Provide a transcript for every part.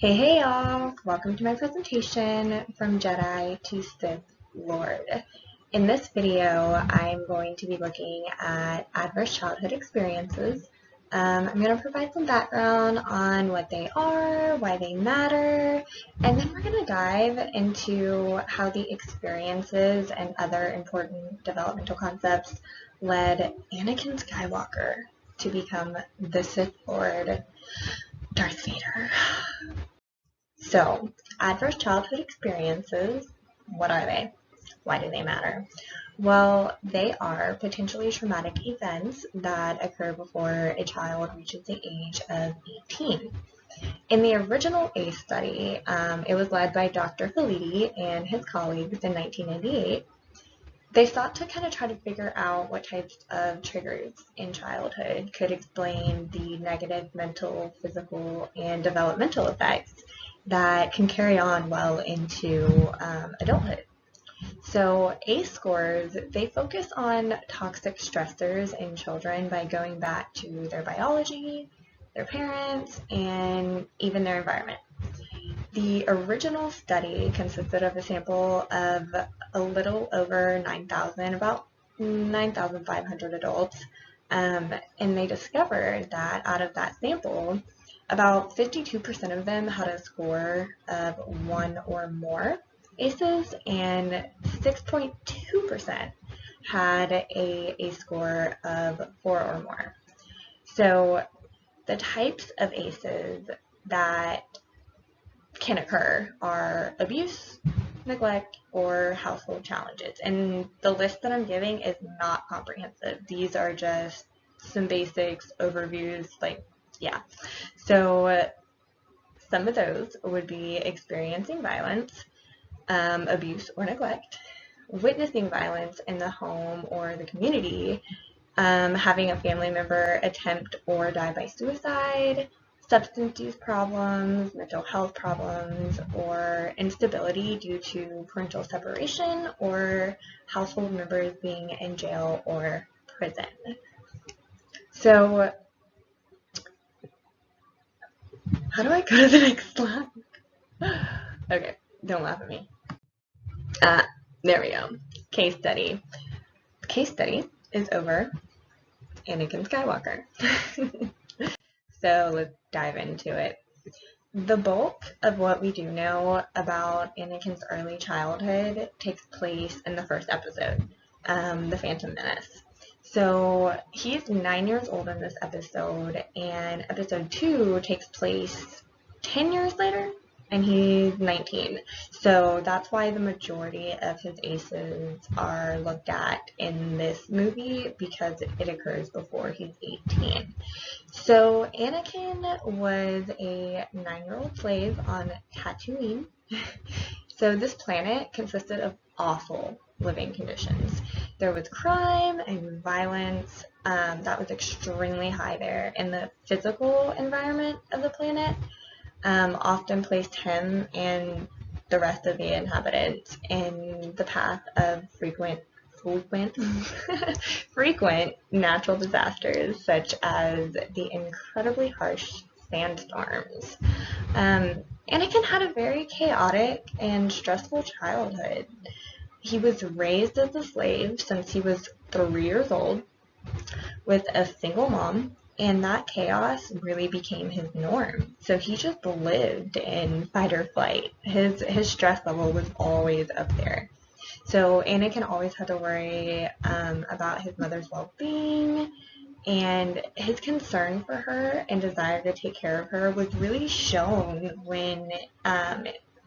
Hey y'all! Welcome to my presentation from Jedi to Sith Lord. In this video, I'm going to be looking at adverse childhood experiences. I'm going to provide some background on what they are, why they matter, and then we're going to dive into how the experiences and other important developmental concepts led Anakin Skywalker to become the Sith Lord, Darth Vader. So, adverse childhood experiences, what are they? Why do they matter? Well, they are potentially traumatic events that occur before a child reaches the age of 18. In the original ACE study, it was led by Dr. Felitti and his colleagues in 1998. They sought to kind of try to figure out what types of triggers in childhood could explain the negative mental, physical, and developmental effects that can carry on well into adulthood. So ACE scores, they focus on toxic stressors in children by going back to their biology, their parents, and even their environment. The original study consisted of a sample of a little over 9,000, about 9,500 adults, and they discovered that out of that sample, about 52% of them had a score of 1 or more ACEs, and 6.2% had a score of 4 or more. So the types of ACEs that can occur are abuse, neglect, or household challenges. And the list that I'm giving is not comprehensive. These are just some basics, overviews, So some of those would be experiencing violence, abuse or neglect, witnessing violence in the home or the community, having a family member attempt or die by suicide, substance use problems, mental health problems, or instability due to parental separation or household members being in jail or prison. So, how do I go to the next slide? Okay, don't laugh at me. There we go. Case study. Case study is over Anakin Skywalker. So let's dive into it. The bulk of what we do know about Anakin's early childhood takes place in the first episode, The Phantom Menace. So he's 9 years old in this episode, and episode 2 takes place 10 years later, and he's 19. So that's why the majority of his ACEs are looked at in this movie, because it occurs before he's 18. So Anakin was a 9-year-old slave on Tatooine. So this planet consisted of awful living conditions. There was crime and violence that was extremely high there, and the physical environment of the planet often placed him and the rest of the inhabitants in the path of frequent natural disasters, such as the incredibly harsh sandstorms. Anakin had a very chaotic and stressful childhood. He was raised as a slave since he was 3 years old with a single mom, and that chaos really became his norm. So he just lived in fight or flight. His stress level was always up there. So Anakin always had to worry about his mother's well-being, and his concern for her and desire to take care of her was really shown when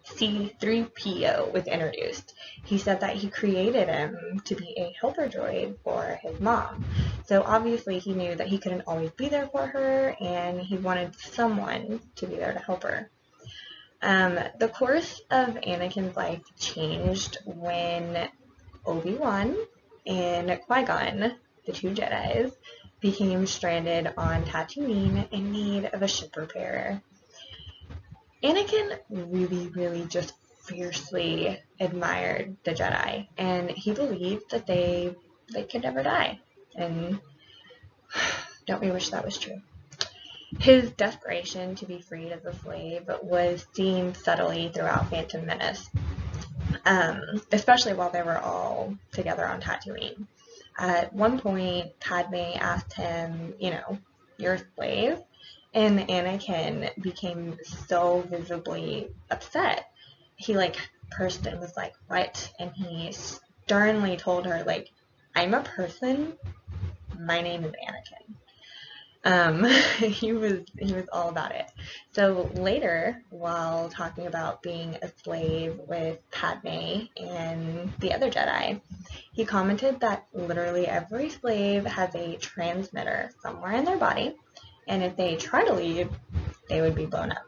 C-3PO was introduced. He said that he created him to be a helper droid for his mom. So obviously he knew that he couldn't always be there for her, and he wanted someone to be there to help her. The course of Anakin's life changed when Obi-Wan and Qui-Gon, the two Jedis, became stranded on Tatooine in need of a ship repair. Anakin really just fiercely admired the Jedi, and he believed that they could never die. And don't we wish that was true? His desperation to be freed as a slave was seen subtly throughout Phantom Menace, especially while they were all together on Tatooine. At one point, Padme asked him, you're a slave? And Anakin became so visibly upset. He, pursed and was like, what? And he sternly told her, I'm a person. My name is Anakin. He was all about it. So later, while talking about being a slave with Padme and the other Jedi, he commented that literally every slave has a transmitter somewhere in their body, and if they try to leave, they would be blown up.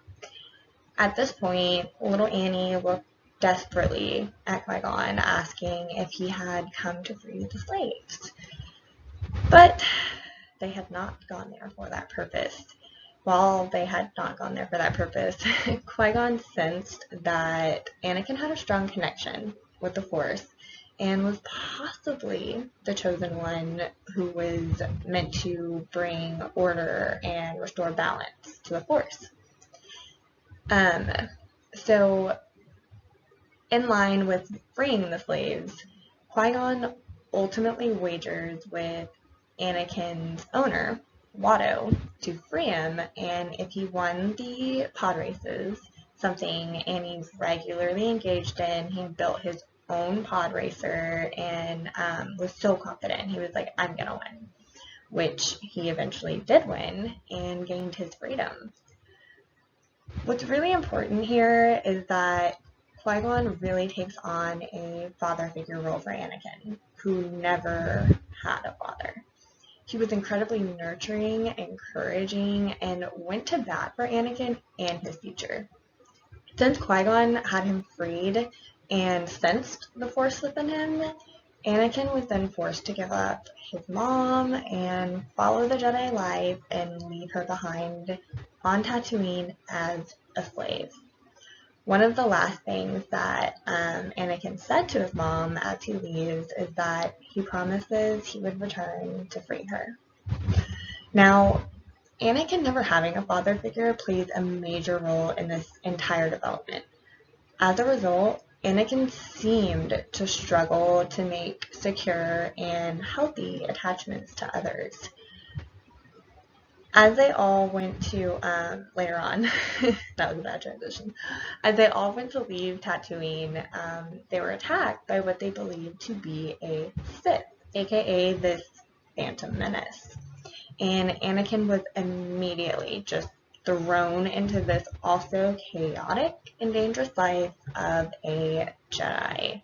At this point, little Annie looked desperately at Qui-Gon, asking if he had come to free the slaves. But they had not gone there for that purpose. While they had not gone there for that purpose, Qui-Gon sensed that Anakin had a strong connection with the Force and was possibly the chosen one who was meant to bring order and restore balance to the Force. So, in line with freeing the slaves, Qui-Gon ultimately wagers with Anakin's owner, Watto, to free him, and if he won the pod races, something Annie's regularly engaged in, he built his own pod racer and was so confident. He was like, I'm gonna win, which he eventually did win and gained his freedom. What's really important here is that Qui-Gon really takes on a father figure role for Anakin, who never had a father. He was incredibly nurturing, encouraging, and went to bat for Anakin and his future. Since Qui-Gon had him freed and sensed the Force within him, Anakin was then forced to give up his mom and follow the Jedi life and leave her behind on Tatooine as a slave. One of the last things that Anakin said to his mom as he leaves is that he promises he would return to free her. Now, Anakin never having a father figure plays a major role in this entire development. As a result, Anakin seemed to struggle to make secure and healthy attachments to others. As they all went to, later on, that was a bad transition. As they all went to leave Tatooine, they were attacked by what they believed to be a Sith, aka this Phantom Menace. And Anakin was immediately just thrown into this also chaotic and dangerous life of a Jedi.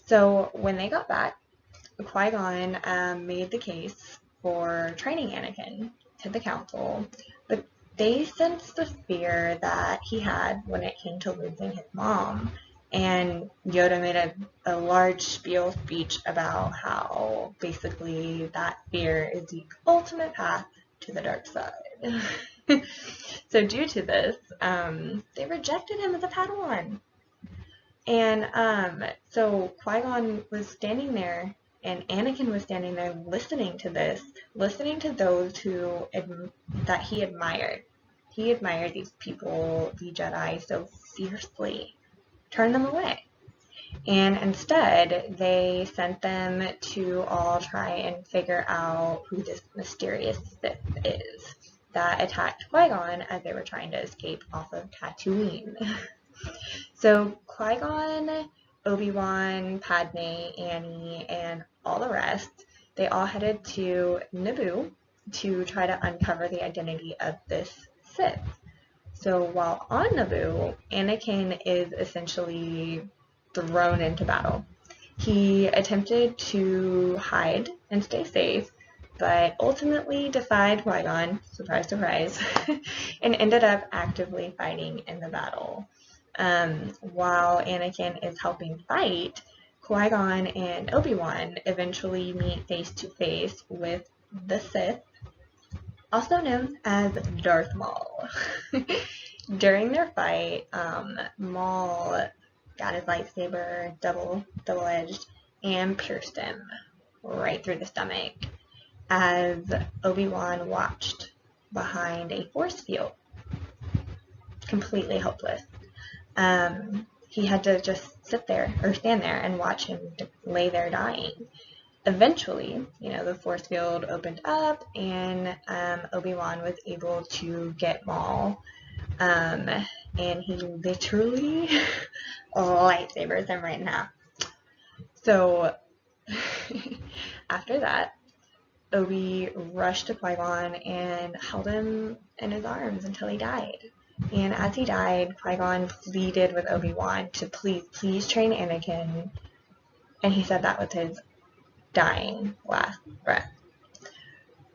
So when they got back, Qui-Gon made the case for training Anakin to the council, but they sensed the fear that he had when it came to losing his mom, and Yoda made a large spiel speech about how basically that fear is the ultimate path to the dark side. So due to this, they rejected him as a Padawan. And so Qui-Gon was standing there, and Anakin was standing there listening to this, listening to those that he admired. He admired these people, the Jedi, so fiercely, turn them away. And instead, they sent them to all try and figure out who this mysterious Sith is that attacked Qui-Gon as they were trying to escape off of Tatooine. So Qui-Gon, Obi-Wan, Padme, Annie, and all the rest, they all headed to Naboo to try to uncover the identity of this Sith. So while on Naboo, Anakin is essentially thrown into battle. He attempted to hide and stay safe, but ultimately defied Qui-Gon, surprise, surprise, and ended up actively fighting in the battle. While Anakin is helping fight, Qui-Gon and Obi-Wan eventually meet face to face with the Sith, also known as Darth Maul. During their fight, Maul got his lightsaber double-edged and pierced him right through the stomach as Obi-Wan watched behind a force field, completely hopeless. He had to just sit there or stand there and watch him lay there dying. Eventually, the force field opened up, and Obi-Wan was able to get Maul, and he literally lightsabers him right in half. So after that, Obi rushed to Qui-Gon and held him in his arms until he died. And as he died, Qui-Gon pleaded with Obi-Wan to please train Anakin, and he said that was his dying last breath.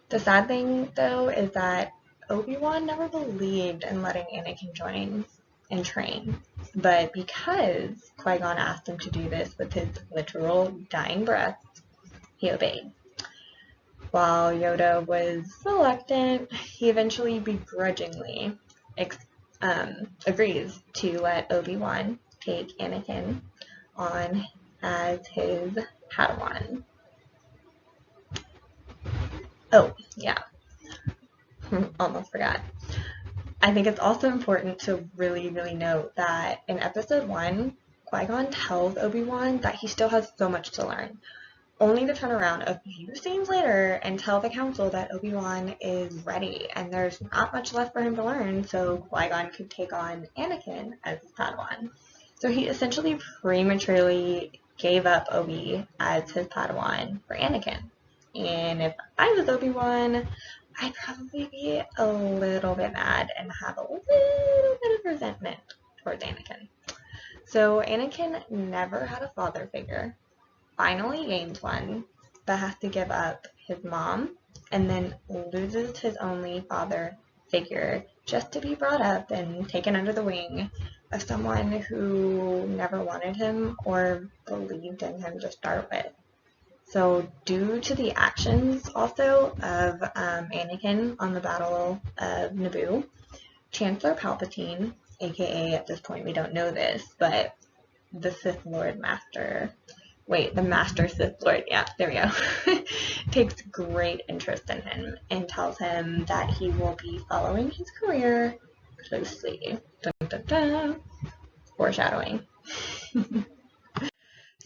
The sad thing, though, is that Obi-Wan never believed in letting Anakin join and train, but because Qui-Gon asked him to do this with his literal dying breath, he obeyed. While Yoda was reluctant, he eventually begrudgingly agrees to let Obi-Wan take Anakin on as his Padawan. Oh, yeah. Almost forgot. I think it's also important to really, really note that in Episode 1, Qui-Gon tells Obi-Wan that he still has so much to learn, only to turn around a few scenes later and tell the Council that Obi-Wan is ready and there's not much left for him to learn, so Qui-Gon could take on Anakin as his Padawan. So he essentially prematurely gave up Obi as his Padawan for Anakin. And if I was Obi-Wan, I'd probably be a little bit mad and have a little bit of resentment towards Anakin. So Anakin never had a father figure, finally gains one, but has to give up his mom, and then loses his only father figure just to be brought up and taken under the wing of someone who never wanted him or believed in him to start with. So due to the actions also of Anakin on the Battle of Naboo, Chancellor Palpatine, aka at this point we don't know this, but the Sith Lord Master, the Master Sith Lord, yeah, there we go, takes great interest in him and tells him that he will be following his career closely. Dun, dun, dun. Foreshadowing.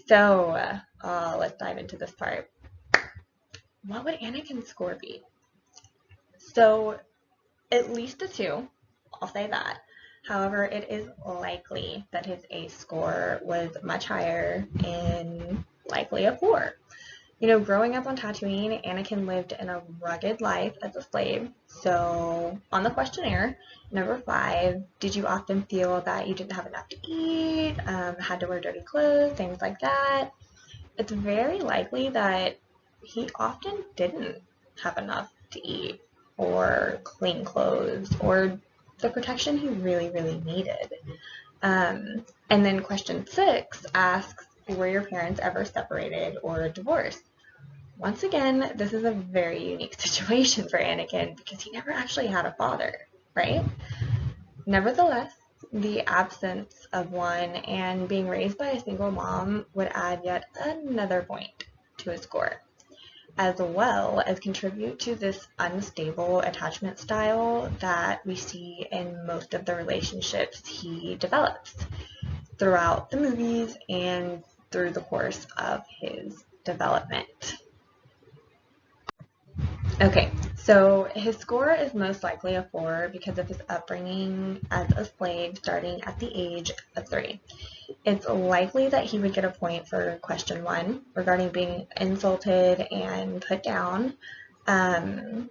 So, let's dive into this part. What would Anakin's score be? So, at least a 2, I'll say that. However, it is likely that his ACE score was much higher, and likely a 4. Growing up on Tatooine, Anakin lived in a rugged life as a slave. So, on the questionnaire, number 5, did you often feel that you didn't have enough to eat, had to wear dirty clothes, things like that? It's very likely that he often didn't have enough to eat or clean clothes or the protection he really, really needed. And then question 6 asks, were your parents ever separated or divorced? Once again, this is a very unique situation for Anakin because he never actually had a father, right? Nevertheless, the absence of one and being raised by a single mom would add yet another point to his score, as well as contribute to this unstable attachment style that we see in most of the relationships he develops throughout the movies and through the course of his development. Okay, so his score is most likely a 4 because of his upbringing as a slave starting at the age of 3. It's likely that he would get a point for question 1 regarding being insulted and put down. I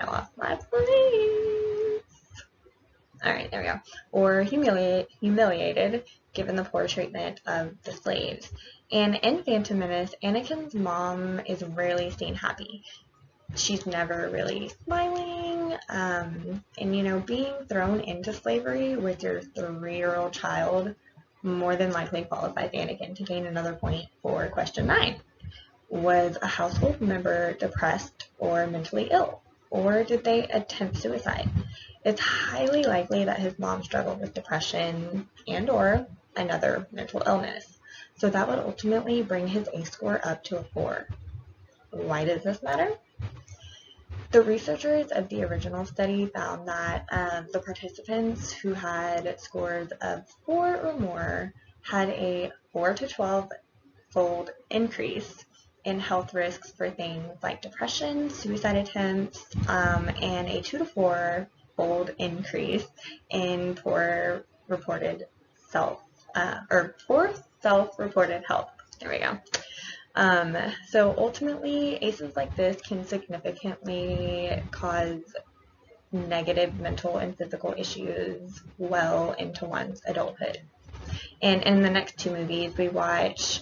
lost my place. Alright, there we go. Or humiliated given the poor treatment of the slaves. And in Phantom Menace, Anakin's mom is rarely seen happy. She's never really smiling, and being thrown into slavery with your 3-year-old child more than likely qualifies Anakin to gain another point for question 9. Was a household member depressed or mentally ill, or did they attempt suicide? It's highly likely that his mom struggled with depression and or another mental illness, so that would ultimately bring his ACE score up to a 4. Why does this matter? The researchers of the original study found that the participants who had scores of 4 or more had a 4 to 12-fold increase in health risks for things like depression, suicide attempts, and a 2 to 4-fold increase in poor self-reported health. There we go. So ultimately, ACEs like this can significantly cause negative mental and physical issues well into one's adulthood. And in the next 2 movies, we watch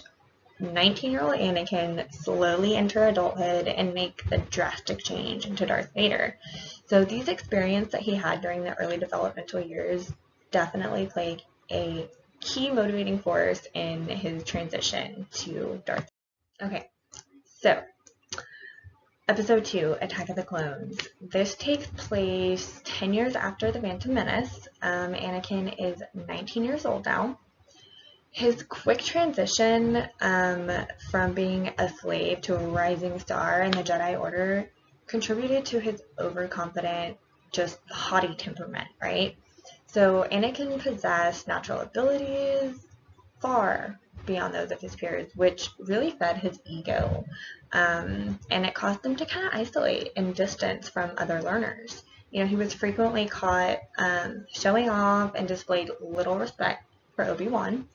19-year-old Anakin slowly enter adulthood and make a drastic change into Darth Vader. So these experiences that he had during the early developmental years definitely played a key motivating force in his transition to Darth Vader. Okay, so Episode 2, Attack of the Clones. This takes place 10 years after the Phantom Menace. Anakin is 19 years old now. His quick transition from being a slave to a rising star in the Jedi Order contributed to his overconfident, just haughty temperament, right? So Anakin possessed natural abilities far beyond those of his peers, which really fed his ego. And it caused him to kind of isolate and distance from other learners. You know, he was frequently caught showing off and displayed little respect for Obi-Wan.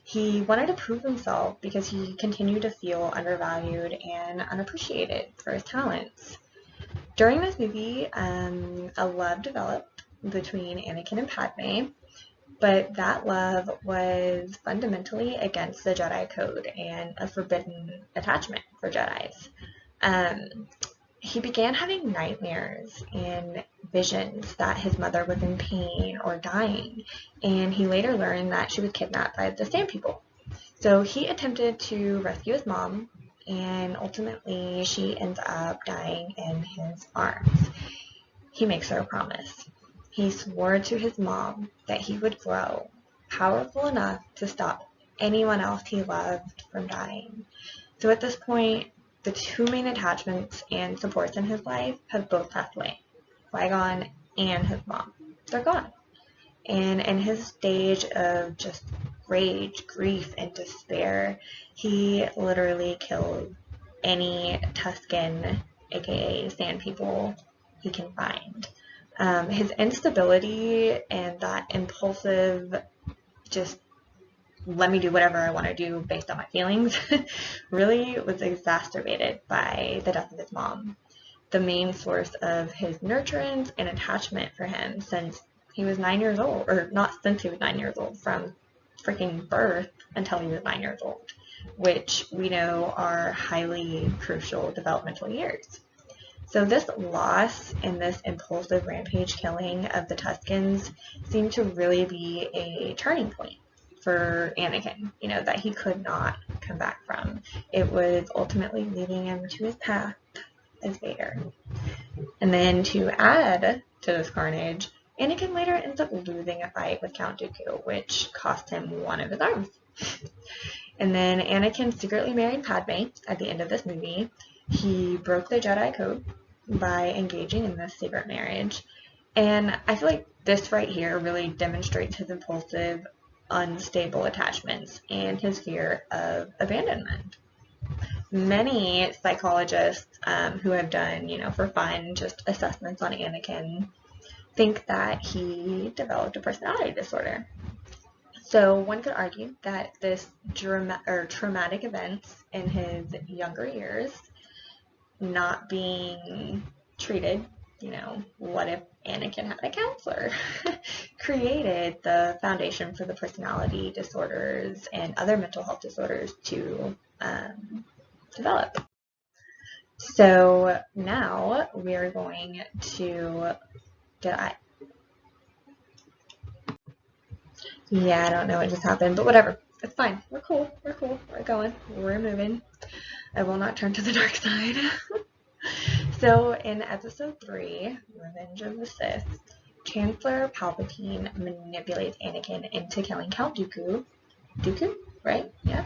He wanted to prove himself because he continued to feel undervalued and unappreciated for his talents. During this movie, a love developed between Anakin and Padme, but that love was fundamentally against the Jedi Code and a forbidden attachment for Jedis. He began having nightmares and visions that his mother was in pain or dying, and he later learned that she was kidnapped by the Sand People. So he attempted to rescue his mom, and ultimately she ends up dying in his arms. He makes her a promise. He swore to his mom that he would grow powerful enough to stop anyone else he loved from dying. So at this point, the 2 main attachments and supports in his life have both passed away, Qui-Gon and his mom. They're gone. And in his stage of just rage, grief, and despair, he literally killed any Tusken, aka Sand People, he can find. His instability and that impulsive, just let me do whatever I want to do based on my feelings, really was exacerbated by the death of his mom, the main source of his nurturance and attachment for him since he was 9 years old, or not since he was 9 years old, from freaking birth until he was 9 years old, which we know are highly crucial developmental years. So this loss and this impulsive rampage killing of the Tuskens seemed to really be a turning point for Anakin, you know, that he could not come back from. It was ultimately leading him to his path as Vader. And then to add to this carnage, Anakin later ends up losing a fight with Count Dooku, which cost him one of his arms. And then Anakin secretly married Padme at the end of this movie. He broke the Jedi Code by engaging in this secret marriage. And I feel like this right here really demonstrates his impulsive, unstable attachments and his fear of abandonment. Many psychologists who have done, you know, for fun, just assessments on Anakin think that he developed a personality disorder. So one could argue that this traumatic events in his younger years not being treated, you know, what if Anakin had a counselor, created the foundation for the personality disorders and other mental health disorders to develop. So now we are going to, yeah, I don't know what just happened, but whatever. It's fine. We're cool. We're cool. We're going. We're moving. I will not turn to the dark side. So in episode 3, Revenge of the Sith, Chancellor Palpatine manipulates Anakin into killing Count Dooku. Dooku? Right? Yeah.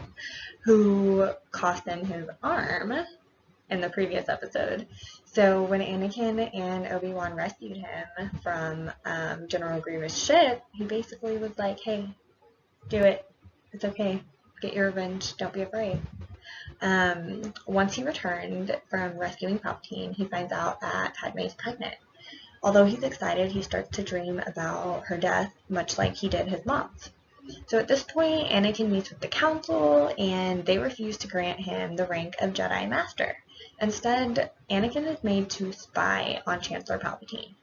Who cost him his arm. in the previous episode. So when Anakin and Obi-Wan rescued him from General Grievous' ship, he basically was like, hey, do it. It's okay. Get your revenge. Don't be afraid. Once he returned from rescuing Palpatine, he finds out that Padme is pregnant. Although he's excited, he starts to dream about her death, much like he did his mom's. So at this point, Anakin meets with the Council, and they refuse to grant him the rank of Jedi Master. Instead, Anakin is made to spy on Chancellor Palpatine.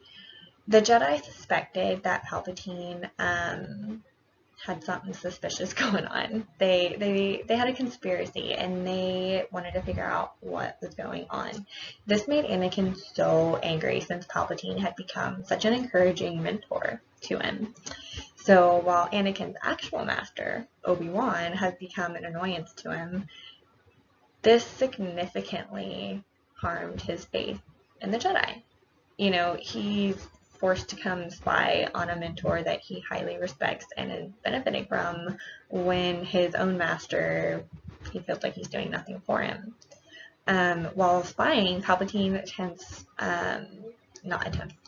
The Jedi suspected that Palpatine had something suspicious going on. They had a conspiracy, and they wanted to figure out what was going on. This made Anakin so angry since Palpatine had become such an encouraging mentor to him. So while Anakin's actual master, Obi-Wan, has become an annoyance to him, this significantly harmed his faith in the Jedi. You know, he's forced to come spy on a mentor that he highly respects and is benefiting from when his own master, he feels like he's doing nothing for him. While spying, Palpatine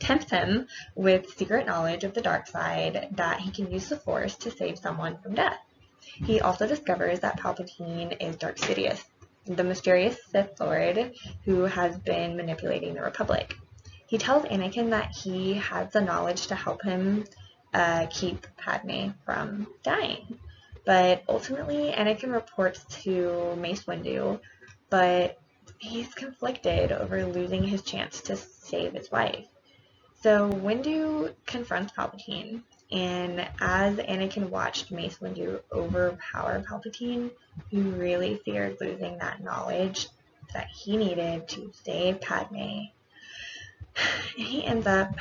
tempts him with secret knowledge of the dark side that he can use the Force to save someone from death. He also discovers that Palpatine is Darth Sidious, the mysterious Sith Lord who has been manipulating the Republic. He tells Anakin that he has the knowledge to help him keep Padme from dying. But ultimately, Anakin reports to Mace Windu, but he's conflicted over losing his chance to save his wife. So Windu confronts Palpatine, and as Anakin watched Mace Windu overpower Palpatine, he really feared losing that knowledge that he needed to save Padme. And he ends up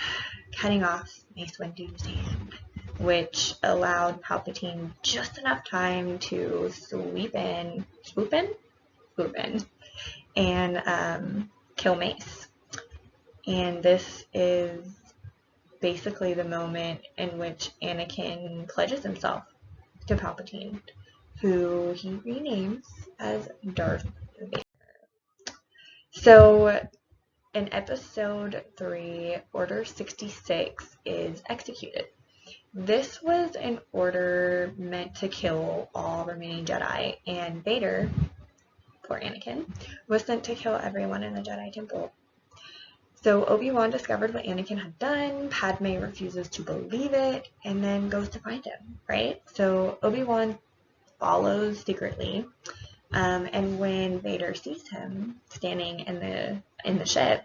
cutting off Mace Windu's hand, which allowed Palpatine just enough time to swoop in, and kill Mace. And this is basically the moment in which Anakin pledges himself to Palpatine, who he renames as Darth Vader. So in Episode 3, Order 66 is executed. This was an order meant to kill all remaining Jedi, and Vader, poor Anakin, was sent to kill everyone in the Jedi Temple. So Obi-Wan discovered what Anakin had done, Padme refuses to believe it, and then goes to find him, right? So Obi-Wan follows secretly, and when Vader sees him standing in the ship,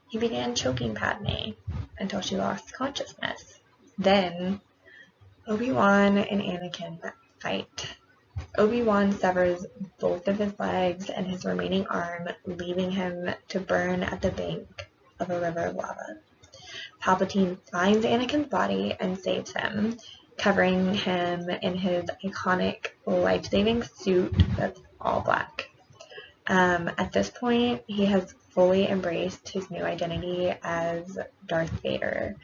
he began choking Padme until she lost consciousness. Then Obi-Wan and Anakin fight. Obi-Wan severs both of his legs and his remaining arm, leaving him to burn at the bank of a river of lava. Palpatine finds Anakin's body and saves him, covering him in his iconic life-saving suit that's all black. At this point, he has fully embraced his new identity as Darth Vader.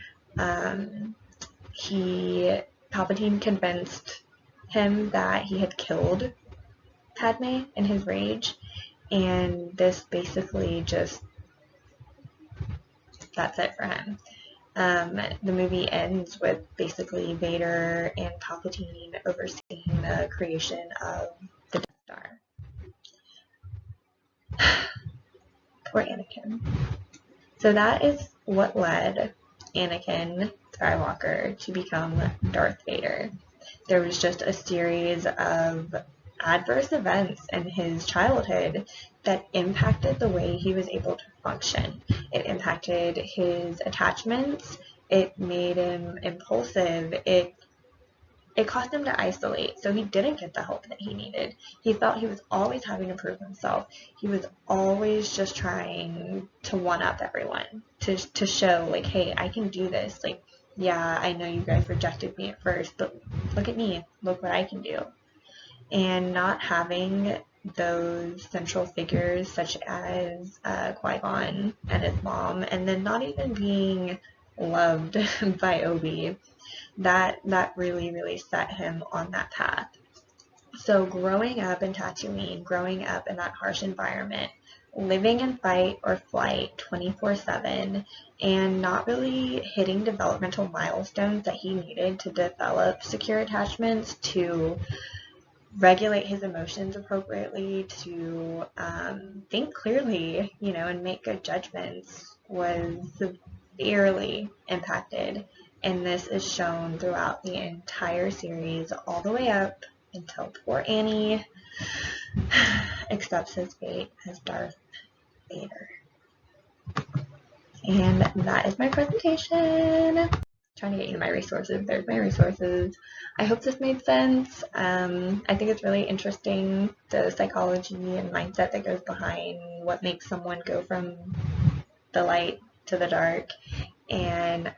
Palpatine convinced him that he had killed Padme in his rage, and this basically that's it for him. The movie ends with basically Vader and Palpatine overseeing the creation of the Death Star. Poor Anakin. So that is what led Anakin Skywalker to become Darth Vader. There was just a series of adverse events in his childhood that impacted the way he was able to function. It impacted his attachments. It made him impulsive. It caused him to isolate, so he didn't get the help that he needed. He felt he was always having to prove himself. He was always just trying to one-up everyone, to show, like, hey, I can do this. Like, yeah, I know you guys rejected me at first, but look at me. Look what I can do. And not having those central figures such as Qui-Gon and his mom, and then not even being loved by Obi, that really, really set him on that path. So growing up in Tatooine, growing up in that harsh environment, living in fight or flight 24/7 and not really hitting developmental milestones that he needed to develop secure attachments, to regulate his emotions appropriately, to think clearly, and make good judgments, was severely impacted. And this is shown throughout the entire series, all the way up until poor Annie accepts his fate as Darth Vader. And that is my presentation. Trying to get you my resources. There's my resources. I hope this made sense. I think it's really interesting, the psychology and mindset that goes behind what makes someone go from the light to the dark. And,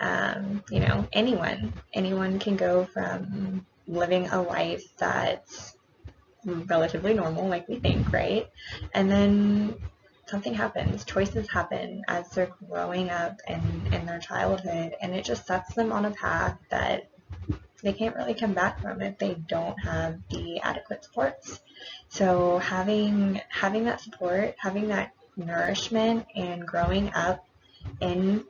anyone can go from living a life that's relatively normal, like we think, right? And then something happens, choices happen as they're growing up in their childhood, and it just sets them on a path that they can't really come back from if they don't have the adequate supports. So having that support, having that nourishment, and growing up in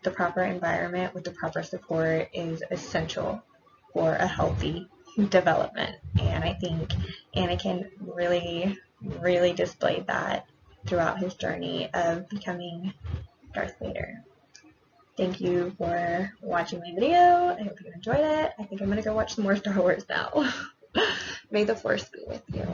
the proper environment with the proper support is essential for a healthy development. And I think Anakin really, really displayed that throughout his journey of becoming Darth Vader. Thank you for watching my video. I hope you enjoyed it. I think I'm going to go watch some more Star Wars now. May the Force be with you.